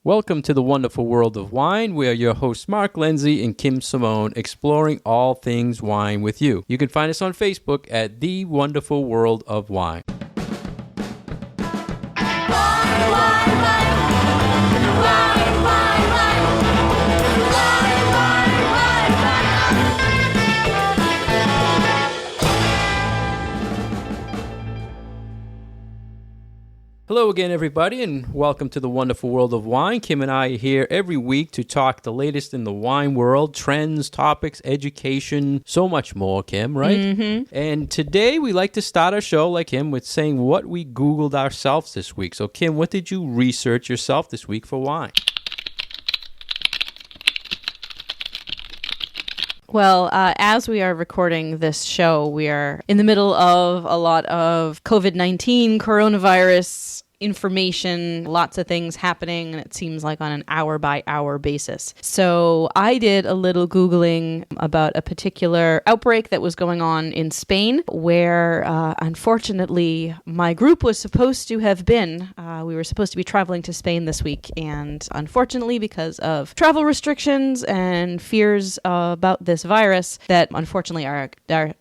Welcome to the wonderful world of wine. We are your hosts, Mark Lindsay and Kim Simone, exploring all things wine with you. You can find us on Facebook at The Wonderful World of Wine. Hello again, everybody, and welcome to the wonderful world of wine. Kim and I are here every week to talk the latest in the wine world, trends, topics, education, so much more, Kim, right? Mm-hmm. And today we like to start our show, like Kim, with saying what we Googled ourselves this week. So, Kim, what did you research yourself this week for wine? Well, as we are recording this show, we are in the middle of a lot of COVID-19, coronavirus information, lots of things happening, and it seems like on an hour-by-hour basis. So I did a little Googling about a particular outbreak that was going on in Spain, where unfortunately my group was supposed to have been. We were supposed to be traveling to Spain this week, and unfortunately, because of travel restrictions and fears about this virus, that unfortunately our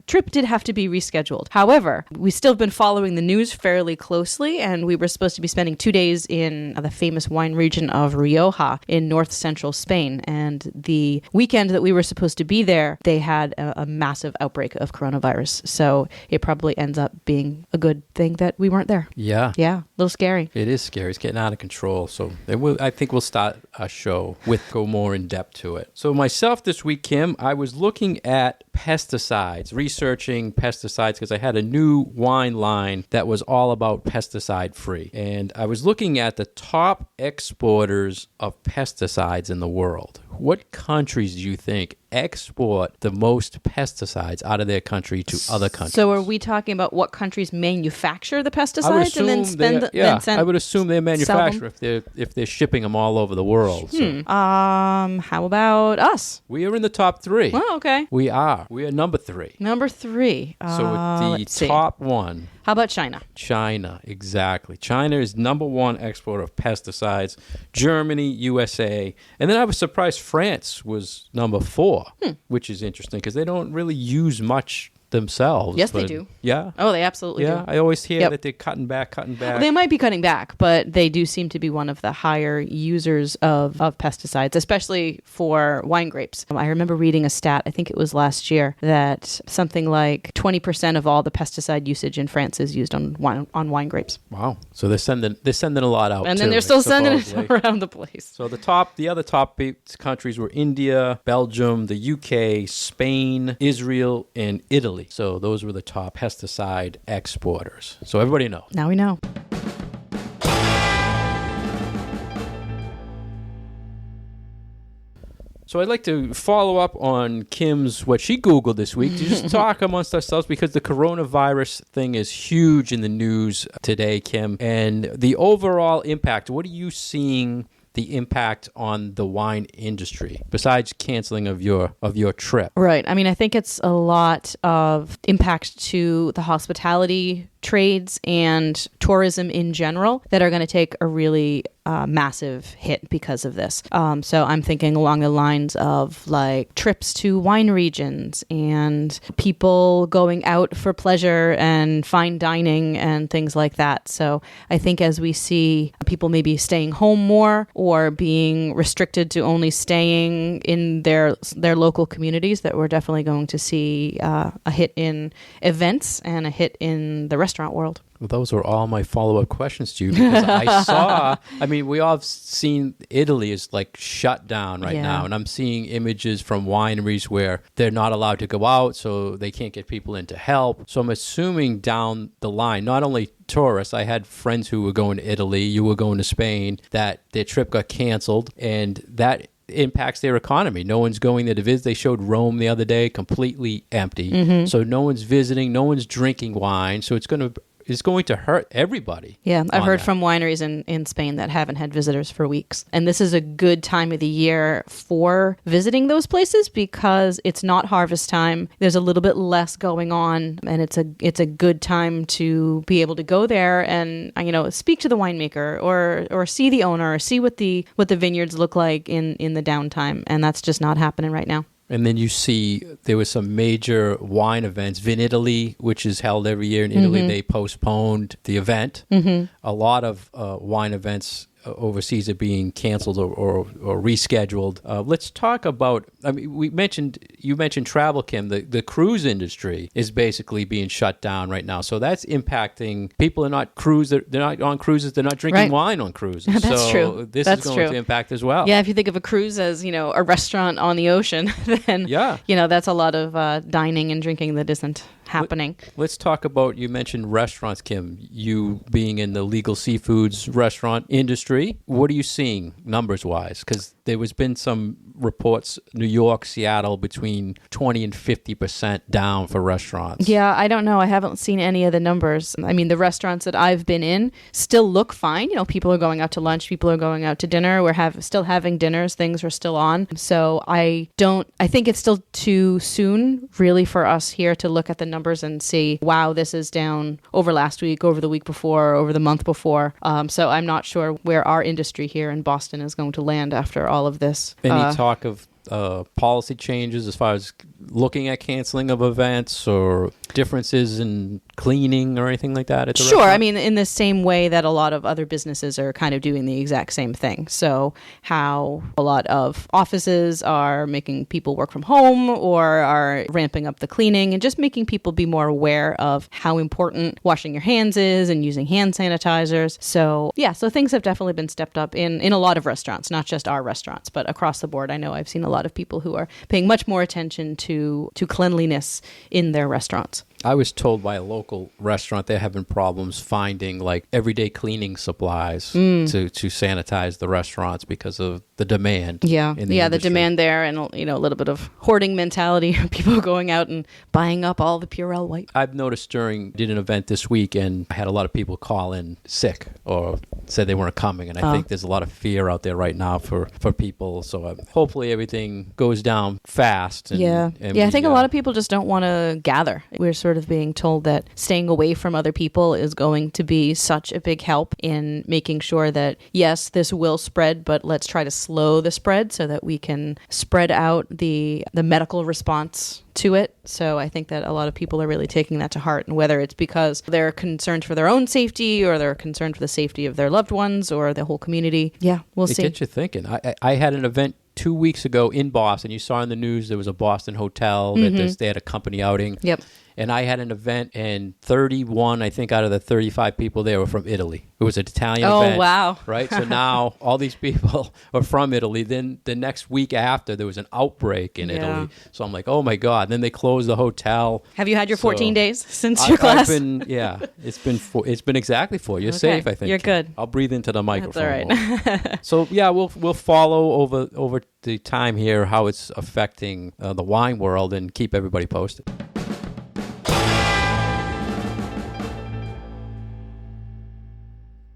trip did have to be rescheduled. However, we still have been following the news fairly closely, and we were supposed to be spending 2 days in the famous wine region of Rioja in north central Spain. And the weekend that we were supposed to be there, they had a massive outbreak of coronavirus. So it probably ends up being a good thing that we weren't there. Yeah. Yeah, a little scary. It is scary. It's getting out of control. So I think we'll start a show go more in depth to it. So myself this week, Kim, I was looking at pesticides, researching pesticides, because I had a new wine line that was all about pesticide free. And I was looking at the top exporters of pesticides in the world. What countries do you think export the most pesticides out of their country to other countries? So are we talking about what countries manufacture the pesticides and then I would assume they manufacture if they're shipping them all over the world. So. How about us? We are in the top 3. Oh, okay. We are number 3. Number 3. So with the top one. How about China? China, exactly. China is number 1 exporter of pesticides. Germany, USA. And then I was surprised France was number 4, which is interesting because they don't really use much themselves. Yes, they do. Yeah? Oh, they absolutely do. Yeah, I always hear that they're cutting back. Well, they might be cutting back, but they do seem to be one of the higher users of pesticides, especially for wine grapes. I remember reading a stat, I think it was last year, that something like 20% of all the pesticide usage in France is used on wine grapes. Wow. So they're sending a lot out, and then they're still sending it around the place. So the other top countries were India, Belgium, the UK, Spain, Israel, and Italy. So those were the top pesticide exporters. So everybody knows. Now we know. So I'd like to follow up on Kim's, what she Googled this week, to just talk amongst ourselves, because the coronavirus thing is huge in the news today, Kim. And the overall impact, what are you seeing the impact on the wine industry besides canceling of your trip? Right. I mean, I think it's a lot of impact to the hospitality trades and tourism in general that are going to take a really massive hit because of this. So I'm thinking along the lines of like trips to wine regions and people going out for pleasure and fine dining and things like that. So I think as we see people maybe staying home more or being restricted to only staying in their local communities, that we're definitely going to see a hit in events and a hit in the restaurant world. Well, those were all my follow-up questions to you, because we all have seen Italy is like shut down right now, and I'm seeing images from wineries where they're not allowed to go out, so they can't get people in to help. So I'm assuming down the line, not only tourists, I had friends who were going to Italy, you were going to Spain, that their trip got canceled, and that impacts their economy. No one's going there to visit. They showed Rome the other day, completely empty. Mm-hmm. So no one's visiting, no one's drinking wine. So it's going to is going to hurt everybody. Yeah, I've heard that. from wineries in Spain that haven't had visitors for weeks. And this is a good time of the year for visiting those places because it's not harvest time. There's a little bit less going on, and it's a good time to be able to go there and speak to the winemaker or see the owner or see what the vineyards look like in the downtime. And that's just not happening right now. And then you see there was some major wine events. Vin Italy, which is held every year in Italy, they postponed the event. A lot of wine events overseas are being canceled or rescheduled. Let's talk about, you mentioned travel, Kim. The cruise industry is basically being shut down right now. So that's impacting people. They're not on cruises. They're not drinking wine on cruises. That's true. This is going to impact as well. Yeah, if you think of a cruise as, a restaurant on the ocean, then, that's a lot of dining and drinking that isn't happening. Let's talk about, you mentioned restaurants, Kim, you being in the legal seafoods restaurant industry. What are you seeing numbers-wise? Because there has been some reports, New York, Seattle, between 20 and 50% down for restaurants. Yeah, I don't know. I haven't seen any of the numbers. I mean, the restaurants that I've been in still look fine. People are going out to lunch. People are going out to dinner. We're still having dinners. Things are still on. So I think it's still too soon, really, for us here to look at the numbers and see, wow, this is down over last week, over the week before, over the month before. So I'm not sure where our industry here in Boston is going to land after all of this. Any talk of policy changes as far as looking at canceling of events or differences in cleaning or anything like that at the restaurant? I mean, in the same way that a lot of other businesses are kind of doing the exact same thing. So how a lot of offices are making people work from home or are ramping up the cleaning and just making people be more aware of how important washing your hands is and using hand sanitizers. So things have definitely been stepped up in a lot of restaurants, not just our restaurants, but across the board. I know I've seen a lot of people who are paying much more attention to cleanliness in their restaurants. I was told by a local restaurant they're having problems finding like everyday cleaning supplies to sanitize the restaurants because of the demand. The demand there, and a little bit of hoarding mentality. People going out and buying up all the Purell white. I've noticed did an event this week, and I had a lot of people call in sick or said they weren't coming, and I think there's a lot of fear out there right now for people. So hopefully everything goes down fast. I think a lot of people just don't want to gather. We're sort of being told that staying away from other people is going to be such a big help in making sure that, yes, this will spread, but let's try to slow the spread so that we can spread out the medical response to it. So I think that a lot of people are really taking that to heart, and whether it's because they're concerned for their own safety or they're concerned for the safety of their loved ones or the whole community. We'll see. It gets you thinking. I had an event 2 weeks ago in Boston. You saw in the news there was a Boston hotel that they had a company outing. Yep. And I had an event, and 31, I think, out of the 35 people there were from Italy. It was an Italian event. Oh, wow. Right? So now all these people are from Italy. Then the next week after, there was an outbreak in Italy. So I'm like, oh, my God. Then they closed the hotel. Have you had your 14 days since your class? It's been exactly 4. You're safe, I think. You're good. I'll breathe into the microphone. That's all right. So, we'll follow over the time here how it's affecting the wine world and keep everybody posted.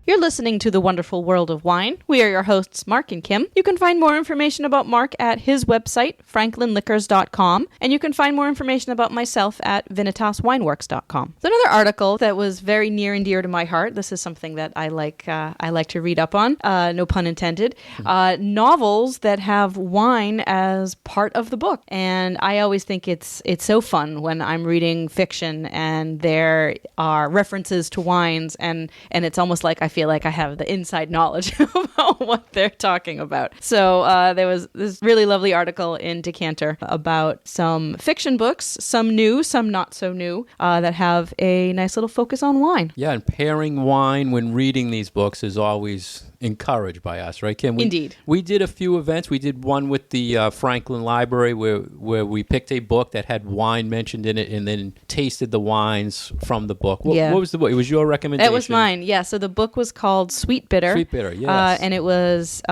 You're listening to The Wonderful World of Wine. We are your hosts, Mark and Kim. You can find more information about Mark at his website, franklinliquors.com, and you can find more information about myself at vinitaswineworks.com. There's another article that was very near and dear to my heart. This is something that I like to read up on, no pun intended. Novels that have wine as part of the book. And I always think it's so fun when I'm reading fiction and there are references to wines, and it's almost like I feel like I have the inside knowledge about what they're talking about. So there was this really lovely article in Decanter about some fiction books, some new, some not so new, that have a nice little focus on wine. Yeah, and pairing wine when reading these books is always encouraged by us, right, Kim? Indeed. We did a few events. We did one with the Franklin Library where we picked a book that had wine mentioned in it and then tasted the wines from the book. What was the book? It was your recommendation? That was mine, yeah. So the book was called Sweet Bitter. Sweet Bitter, yes. And it was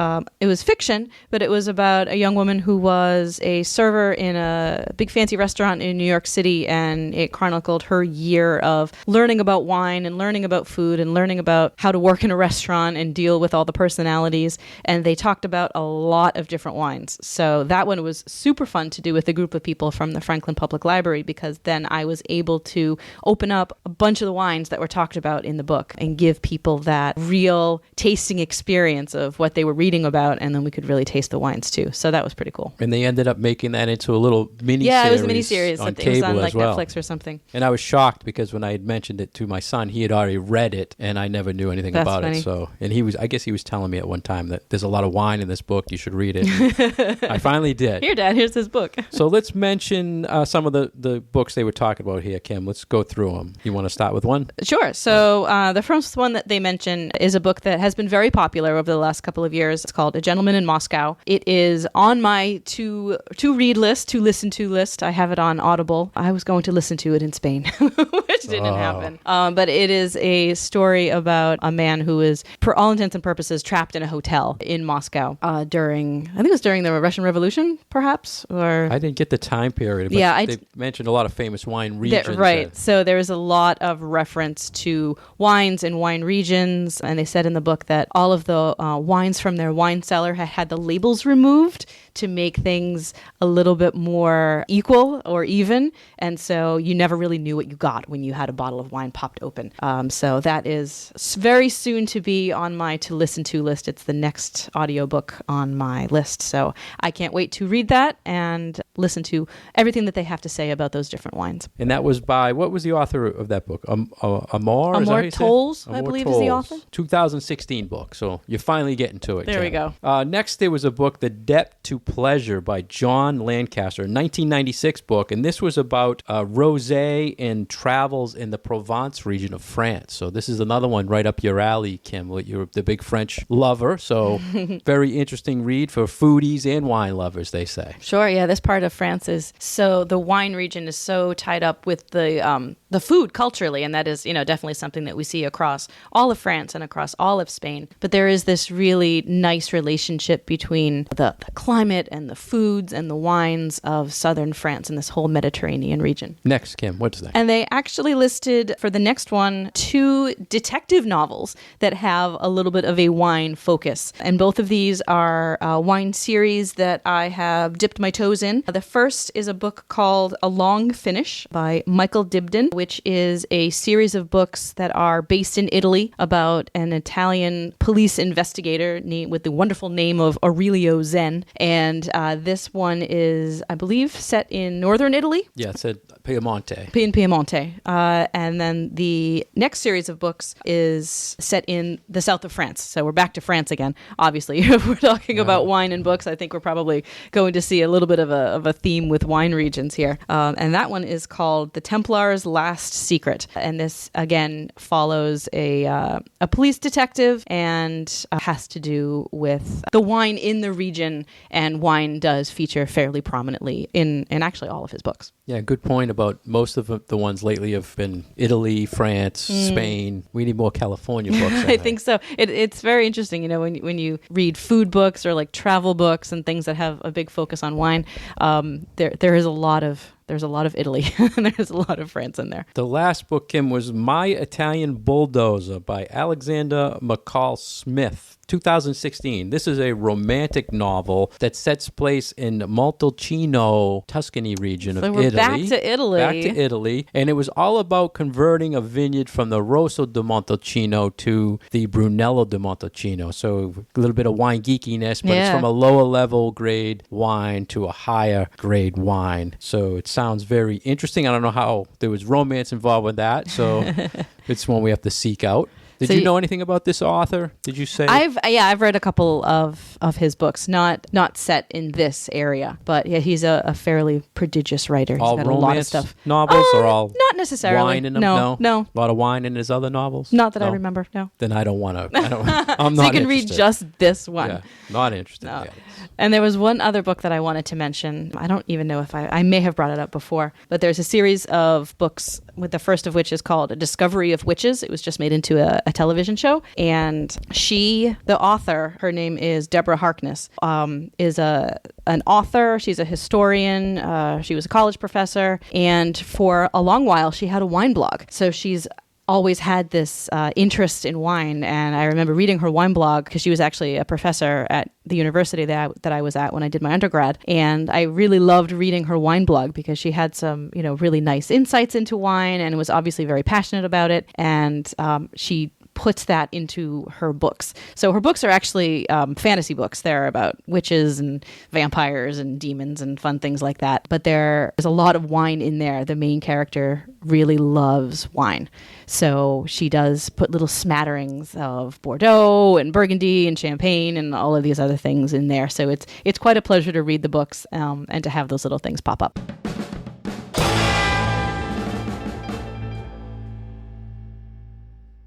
fiction, but it was about a young woman who was a server in a big fancy restaurant in New York City, and it chronicled her year of learning about wine and learning about food and learning about how to work in a restaurant and deal with all the personalities. And they talked about a lot of different wines. So that one was super fun to do with a group of people from the Franklin Public Library, because then I was able to open up a bunch of the wines that were talked about in the book and give people that real tasting experience of what they were reading about, and then we could really taste the wines too. So that was pretty cool. And they ended up making that into a little mini-series. Yeah, it was a mini-series. On It was cable on like as well. Netflix or something. And I was shocked because when I had mentioned it to my son, he had already read it, and I never knew anything That's about funny. it. So, and I guess he was telling me at one time that there's a lot of wine in this book. You should read it. I finally did. Here, Dad, here's this book. So let's mention some of the books they were talking about here, Kim. Let's go through them. You want to start with one? Sure. So the first one that they mention is a book that has been very popular over the last couple of years. It's called A Gentleman in Moscow. It is on my to read list, to listen to list. I have it on Audible. I was going to listen to it in Spain, which didn't happen. But it is a story about a man who is, for all intents and purposes, trapped in a hotel in Moscow during, I think it was during the Russian Revolution, perhaps? Or I didn't get the time period, but they mentioned a lot of famous wine regions. Right. So there is a lot of reference to wines and wine regions. And they said in the book that all of the wines from their wine cellar had the labels removed to make things a little bit more equal or even. And so you never really knew what you got when you had a bottle of wine popped open. So that is very soon to be on my to listen to list. It's the next audiobook on my list. So I can't wait to read that and listen to everything that they have to say about those different wines. And that was by, what was the author of that book? Amor Tolls, I believe, is the author. 2016 book. So you're finally getting to it. There we go. Next, there was a book, The Debt to Pleasure by John Lancaster, a 1996 book. And this was about rosé and travels in the Provence region of France. So this is another one right up your alley, Kim. You're the big French lover. So very interesting read for foodies and wine lovers, they say. Sure. Yeah. This part of France is so, the wine region is so tied up with the food culturally. And that is, definitely something that we see across all of France and across all of Spain. But there is this really nice relationship between the climate and the foods and the wines of southern France and this whole Mediterranean region. Next, Kim, what's that? And they actually listed for the next one 2 detective novels that have a little bit of a wine focus. And both of these are wine series that I have dipped my toes in. The first is a book called A Long Finish by Michael Dibdin, which is a series of books that are based in Italy about an Italian police investigator with the wonderful name of Aurelio Zen. And this one is, I believe, set in northern Italy. Yeah, it said Piemonte. In Piemonte. And then the next series of books is set in the south of France. So we're back to France again. Obviously, if we're talking about wine and books, I think we're probably going to see a little bit of a theme with wine regions here. And that one is called The Templar's Last Secret. And this, again, follows a police detective and has to do with the wine in the region. And wine does feature fairly prominently in actually all of his books. Yeah, good point about most of the ones lately have been Italy, France, Spain. We need more California books. I think so. It's very interesting, when you read food books or like travel books and things that have a big focus on wine. There is a lot of Italy and there's a lot of France in there. The last book, Kim, was My Italian Bulldozer by Alexander McCall Smith. 2016. This is a romantic novel that sets place in Montalcino, Tuscany region of Italy. Back to Italy. Back to Italy. And it was all about converting a vineyard from the Rosso di Montalcino to the Brunello di Montalcino. So a little bit of wine geekiness, but it's from a lower level grade wine to a higher grade wine. So it sounds very interesting. I don't know how there was romance involved with that. So it's one we have to seek out. Did you know anything about this author? Did you say? I've read a couple of his books, not set in this area, but yeah, he's a fairly prodigious writer. He's all got romance a lot of stuff. Novels or all? Not necessarily. Wine in them? No. A lot of wine in his other novels? Not that I No? remember, no. Then I don't want to. I'm So not you can read interested. just this one. Yeah, not interested. No. Yeah. And there was one other book that I wanted to mention. I don't even know if I may have brought it up before, but there's a series of books, with the first of which is called A Discovery of Witches. It was just made into a television show. And the author, her name is Deborah Harkness, is an author. She's a historian. She was a college professor. And for a long while, she had a wine blog. So she's always had this interest in wine, and I remember reading her wine blog because she was actually a professor at the university that I was at when I did my undergrad, and I really loved reading her wine blog because she had some really nice insights into wine and was obviously very passionate about it, and she puts that into her books. So her books are actually fantasy books. They're about witches and vampires and demons and fun things like that. But there's a lot of wine in there. The main character really loves wine. So she does put little smatterings of Bordeaux and Burgundy and Champagne and all of these other things in there. So it's quite a pleasure to read the books and to have those little things pop up.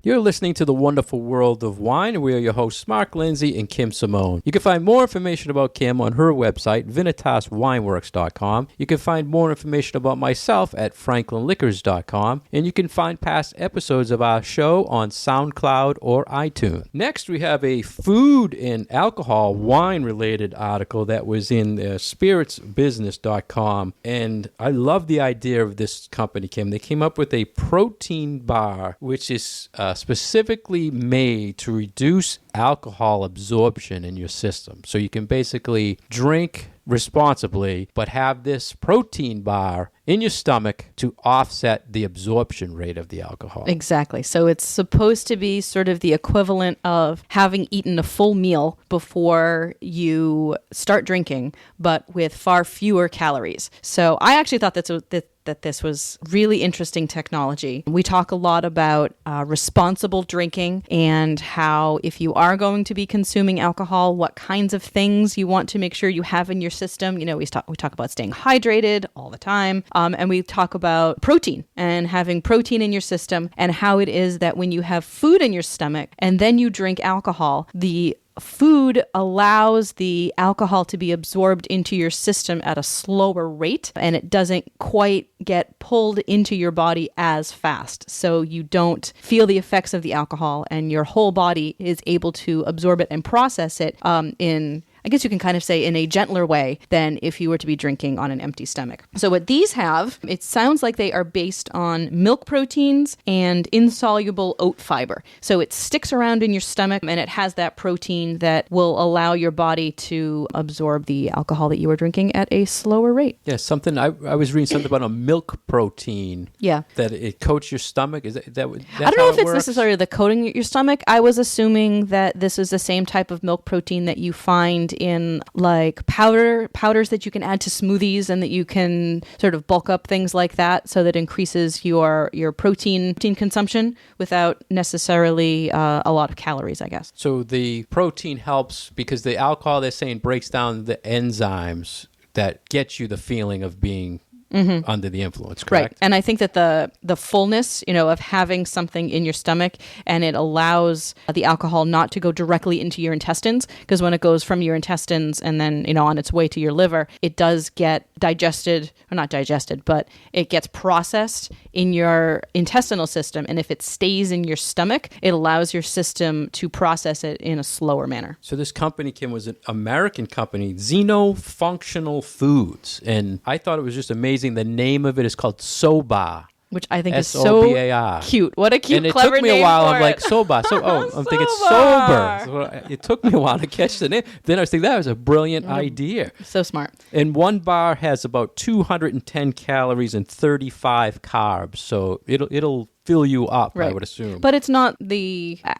You're listening to The Wonderful World of Wine. We are your hosts, Mark Lindsay and Kim Simone. You can find more information about Kim on her website, VinitasWineworks.com. You can find more information about myself at FranklinLiquors.com. And you can find past episodes of our show on SoundCloud or iTunes. Next, we have a food and alcohol wine-related article that was in SpiritsBusiness.com. And I love the idea of this company, Kim. They came up with a protein bar, which is specifically made to reduce alcohol absorption in your system. So you can basically drink responsibly, but have this protein bar in your stomach to offset the absorption rate of the alcohol. Exactly. So it's supposed to be sort of the equivalent of having eaten a full meal before you start drinking, but with far fewer calories. So I actually thought that this was really interesting technology. We talk a lot about responsible drinking and how if you are going to be consuming alcohol, what kinds of things you want to make sure you have in your system. We talk about staying hydrated all the time. And we talk about protein and having protein in your system and how it is that when you have food in your stomach and then you drink alcohol, the food allows the alcohol to be absorbed into your system at a slower rate, and it doesn't quite get pulled into your body as fast. So you don't feel the effects of the alcohol, and your whole body is able to absorb it and process it in, I guess you can kind of say, in a gentler way than if you were to be drinking on an empty stomach. So what these have, it sounds like they are based on milk proteins and insoluble oat fiber. So it sticks around in your stomach and it has that protein that will allow your body to absorb the alcohol that you are drinking at a slower rate. Yeah, something I was reading something about a milk protein. Yeah. That it coats your stomach. Is that I don't know if it's necessarily the coating your stomach. I was assuming that this is the same type of milk protein that you find in like powders that you can add to smoothies and that you can sort of bulk up things like that, so that increases your protein consumption without necessarily a lot of calories, I guess. So the protein helps because the alcohol, they're saying, breaks down the enzymes that get you the feeling of being under the influence, correct? Right. And I think that the fullness, of having something in your stomach, and it allows the alcohol not to go directly into your intestines, because when it goes from your intestines and then, on its way to your liver, it does get digested, or not digested, but it gets processed in your intestinal system. And if it stays in your stomach, it allows your system to process it in a slower manner. So this company, Kim, was an American company, Xenofunctional Foods. And I thought it was just amazing. The name of it is called SOBAR. Which I think is SOBAR. so cute. What a cute, and clever name. It took me a while. For I'm like, SOBAR. I'm thinking SOBAR. sober. So it took me a while to catch the name. Then I was thinking that was a brilliant idea. So smart. And one bar has about 210 calories and 35 carbs. So it'll fill you up, right. I would assume. But it's not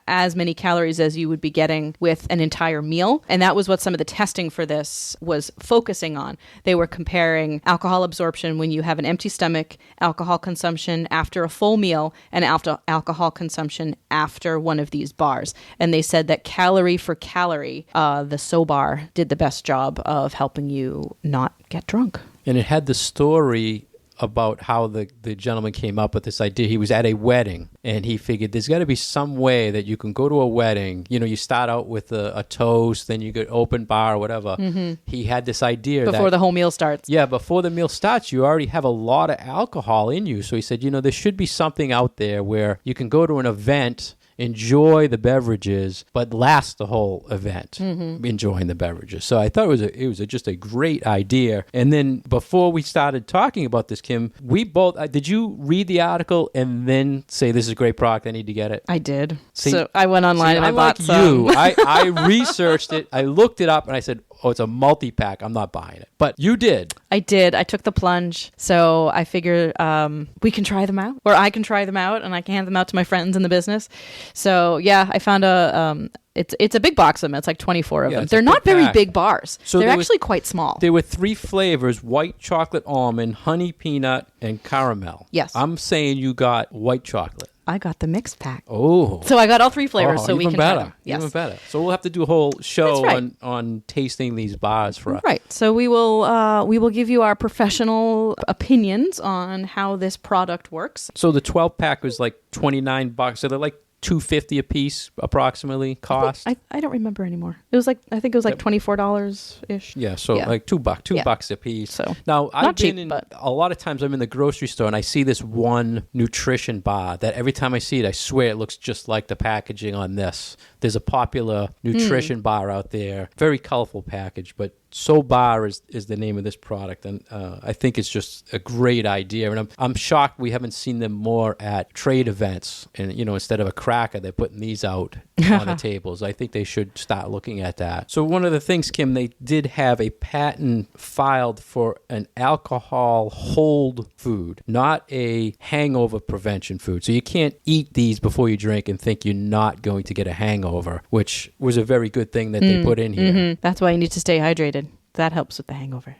as many calories as you would be getting with an entire meal. And that was what some of the testing for this was focusing on. They were comparing alcohol absorption when you have an empty stomach, alcohol consumption after a full meal, and alcohol consumption after one of these bars. And they said that calorie for calorie, the SOBAR did the best job of helping you not get drunk. And it had the story about how the gentleman came up with this idea. He was at a wedding, and he figured there's got to be some way that you can go to a wedding. You know, you start out with a toast, then you get open bar or whatever. He had this idea Before the whole meal starts. Yeah, before the meal starts, you already have a lot of alcohol in you. So he said, there should be something out there where you can go to an event, enjoy the beverages, but last the whole event enjoying the beverages. So I thought it was just a great idea. And then before we started talking about this, Kim, we both did you read the article and then say this is a great product, I need to get it? I did. So I went online and I bought some. You, I researched it, I looked it up, and I said, oh, it's a multi-pack, I'm not buying it. But you did. I did. I took the plunge. So I figured we can try them out, or I can try them out, and I can hand them out to my friends in the business. So yeah, I found it's a big box of them. It's like 24 of them. They're not very big bars. So they're actually quite small. There were 3 flavors: white chocolate almond, honey peanut, and caramel. Yes. I'm saying you got white chocolate. I got the mixed pack. Oh. So I got all 3 flavors, so we can try them. Yes. Even better. So we'll have to do a whole show on tasting these bars for us. Right. So we will give you our professional opinions on how this product works. So the 12-pack was like $29. So they're like $2.50 a piece approximately cost. I don't remember anymore. I think it was like $24 ish. Yeah, so like $2 a piece. So now I've cheap, been in but a lot of times I'm in the grocery store and I see this one nutrition bar that every time I see it, I swear it looks just like the packaging on this. There's a popular nutrition bar out there, very colorful package, but SOBAR is the name of this product, and I think it's just a great idea. And I'm shocked we haven't seen them more at trade events. And instead of a cracker, they're putting these out on the tables. I think they should start looking at that. So one of the things, Kim, they did have a patent filed for an alcohol hold food, not a hangover prevention food. So you can't eat these before you drink and think you're not going to get a hangover, which was a very good thing that they put in here. Mm-hmm. That's why you need to stay hydrated. That helps with the hangover.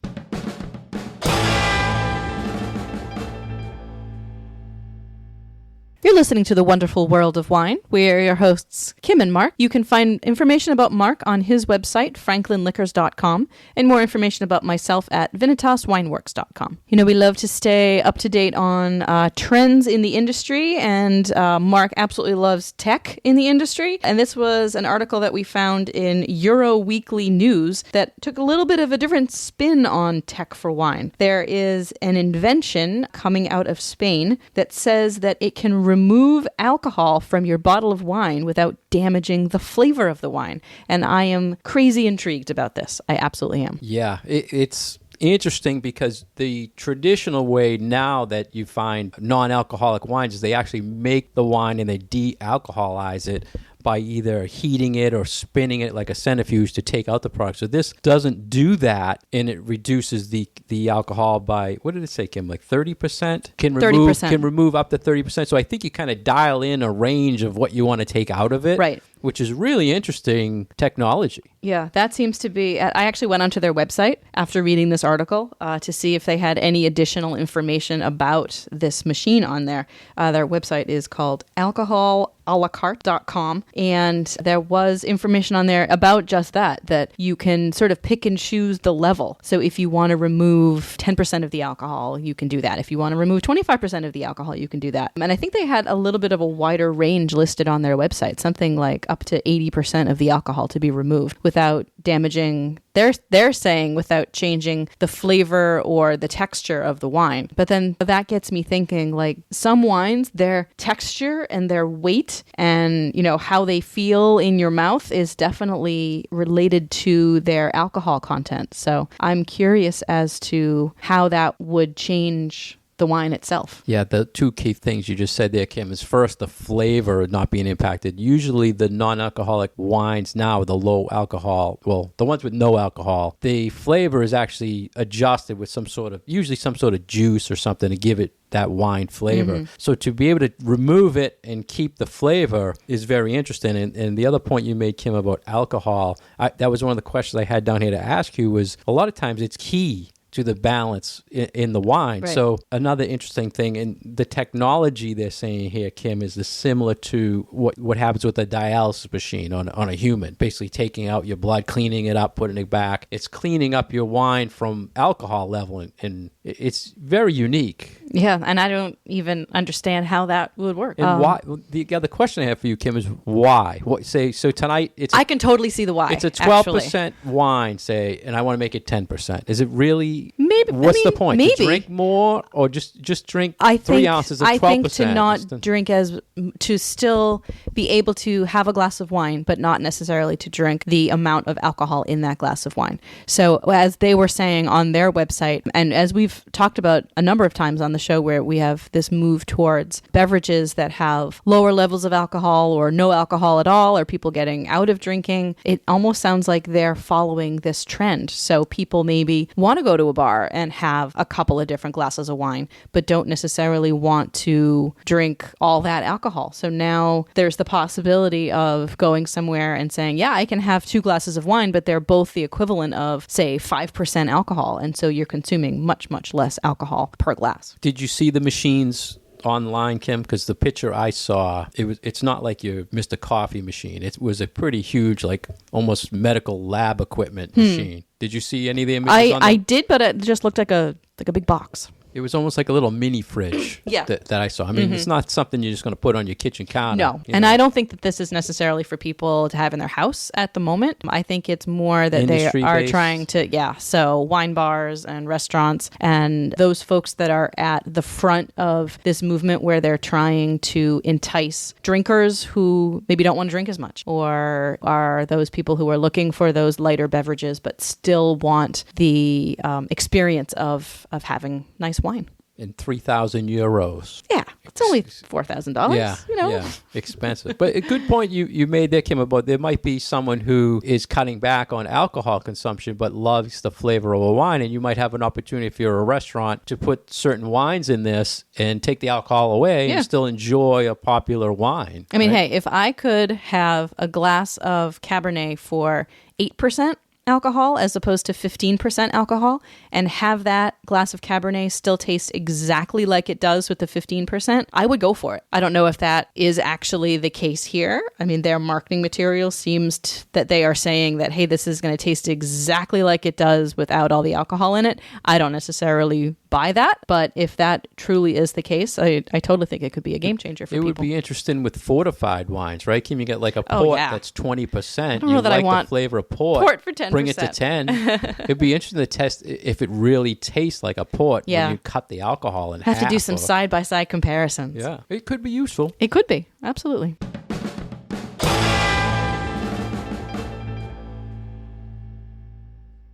You're listening to The Wonderful World of Wine. We're your hosts, Kim and Mark. You can find information about Mark on his website, franklinliquors.com, and more information about myself at vinitaswineworks.com. We love to stay up to date on trends in the industry, and Mark absolutely loves tech in the industry. And this was an article that we found in Euro Weekly News that took a little bit of a different spin on tech for wine. There is an invention coming out of Spain that says that it can remove alcohol from your bottle of wine without damaging the flavor of the wine. And I am crazy intrigued about this. I absolutely am. Yeah, it's interesting because the traditional way now that you find non-alcoholic wines is they actually make the wine and they de-alcoholize it by either heating it or spinning it like a centrifuge to take out the product. So this doesn't do that, and it reduces the alcohol by, what did it say, Kim? Like 30%? 30%. Can remove up to 30%. So I think you kind of dial in a range of what you want to take out of it. Right. Which is really interesting technology. Yeah, that seems to be... I actually went onto their website after reading this article to see if they had any additional information about this machine on there. Their website is called alcoholalacarte.com, and there was information on there about just that you can sort of pick and choose the level. So if you want to remove 10% of the alcohol, you can do that. If you want to remove 25% of the alcohol, you can do that. And I think they had a little bit of a wider range listed on their website, something like up to 80% of the alcohol to be removed without damaging, they're saying, without changing the flavor or the texture of the wine. But then that gets me thinking, like, some wines, their texture and their weight and, how they feel in your mouth is definitely related to their alcohol content. So I'm curious as to how that would change the wine itself. Yeah, the 2 key things you just said there, Kim, is first the flavor not being impacted. Usually the non-alcoholic wines now, the low alcohol, well, the ones with no alcohol, the flavor is actually adjusted with some sort of juice or something to give it that wine flavor. Mm-hmm. So to be able to remove it and keep the flavor is very interesting. And the other point you made, Kim, about alcohol, that was one of the questions I had down here to ask you was, a lot of times it's key to the balance in the wine. Right. So another interesting thing, and the technology they're saying here, Kim, is similar to what happens with a dialysis machine on a human, basically taking out your blood, cleaning it up, putting it back. It's cleaning up your wine from alcohol level, and it's very unique. Yeah, and I don't even understand how that would work. And why? The other question I have for you, Kim, is why? So tonight I can totally see the why. It's a 12% wine, say, and I want to make it 10%. Is it really? Maybe. What's the point? Maybe. To drink more, or just drink 3 ounces of 12%? I think to not drink to still be able to have a glass of wine, but not necessarily to drink the amount of alcohol in that glass of wine. So as they were saying on their website, and as we've talked about a number of times on the show, where we have this move towards beverages that have lower levels of alcohol or no alcohol at all, or people getting out of drinking, it almost sounds like they're following this trend. So people maybe want to go to a bar and have a couple of different glasses of wine, but don't necessarily want to drink all that alcohol. So now there's the possibility of going somewhere and saying, yeah, I can have 2 glasses of wine, but they're both the equivalent of, say, 5% alcohol. And so you're consuming much, much less alcohol per glass. Did you see the machines online, Kim? Because the picture I saw, it's not like your Mr. Coffee machine. It was a pretty huge, like almost medical lab equipment machine. Did you see any of the images on that? I did, but it just looked like a big box. It was almost like a little mini fridge that I saw. I mean, it's not something you're just going to put on your kitchen counter. No, and I don't think that this is necessarily for people to have in their house at the moment. I think it's more that they are trying to, so wine bars and restaurants and those folks that are at the front of this movement where they're trying to entice drinkers who maybe don't want to drink as much, or are those people who are looking for those lighter beverages but still want the experience of having nice wine. And 3,000 euros. Yeah, it's only $4,000. Yeah, expensive. But a good point you made there, Kim, about there might be someone who is cutting back on alcohol consumption but loves the flavor of a wine, and you might have an opportunity, if you're a restaurant, to put certain wines in this and take the alcohol away and still enjoy a popular wine. I mean, hey, if I could have a glass of Cabernet for 8% alcohol as opposed to 15% alcohol, and have that glass of Cabernet still taste exactly like it does with the 15%, I would go for it. I don't know if that is actually the case here. I mean, their marketing material seems that they are saying that, hey, this is going to taste exactly like it does without all the alcohol in it. I don't necessarily buy that, but if that truly is the case, I totally think it could be a game changer for people. It would be interesting with fortified wines, right, Kim? You get like a port that's 20%. I don't know that I want the flavor of port. Port for 10%. Bring it to 10. It'd be interesting to test if it really tastes like a port when you cut the alcohol in half. Have to do some side-by-side comparisons. Yeah, it could be useful. It could be, absolutely.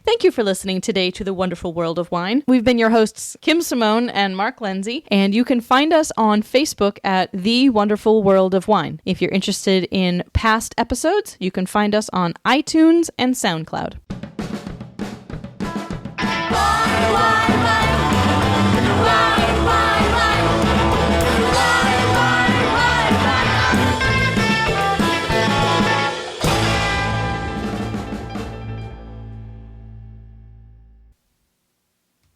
Thank you for listening today to The Wonderful World of Wine. We've been your hosts, Kim Simone and Mark Lindsay, and you can find us on Facebook at The Wonderful World of Wine. If you're interested in past episodes, you can find us on iTunes and SoundCloud.